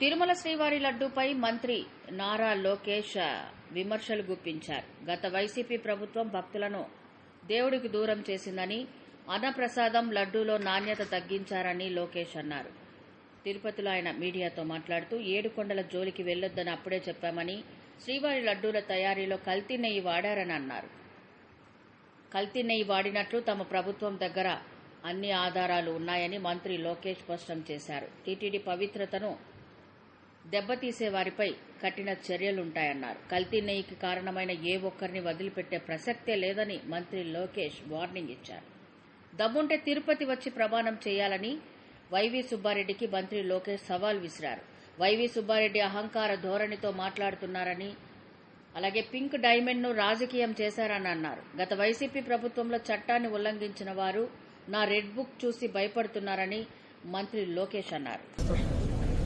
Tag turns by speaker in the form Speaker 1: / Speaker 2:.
Speaker 1: తిరుమల శ్రీవారి లడ్డూపై మంత్రి నారా లోకేష్ విమర్శలు గుప్పించారు. గత వైసీపీ ప్రభుత్వం భక్తులను దేవుడికి దూరం చేసిందని, అన్నప్రసాదం లడ్డూలో నాణ్యత తగ్గించారని లోకేష్ అన్నారు. తిరుపతిలో ఆయన మీడియాతో మాట్లాడుతూ, ఏడుకొండల జోలికి వెళ్లొద్దని అప్పుడే చెప్పామని, శ్రీవారి లడ్డూల తయారీలో కల్తీ నెయ్యి వాడారని అన్నారు. కల్తీ నెయ్యి వాడినట్లు తమ ప్రభుత్వం దగ్గర అన్ని ఆధారాలు ఉన్నాయని మంత్రి లోకేష్ స్పష్టం చేశారు. టీటీడీ పవిత్రతను దెబ్బతీసే వారిపై కఠిన చర్యలుంటాయన్నారు. కల్తీ నెయ్యికి కారణమైన ఏ ఒక్కరిని వదిలిపెట్టే ప్రసక్తే లేదని మంత్రి లోకేష్ వార్నింగ్ ఇచ్చారు. దమ్ముంటే తిరుపతి వచ్చి ప్రమాణం చేయాలని వైవీ సుబ్బారెడ్డికి మంత్రి లోకేష్ సవాల్ విసిరారు. వైవీ సుబ్బారెడ్డి అహంకార ధోరణితో మాట్లాడుతున్నారని, అలాగే పింక్ డైమండ్ ను రాజకీయం చేశారని అన్నారు. గత వైసీపీ ప్రభుత్వంలో చట్టాన్ని ఉల్లంఘించిన వారు నా రెడ్ బుక్ చూసి భయపడుతున్నారని మంత్రి లోకేష్ అన్నారు.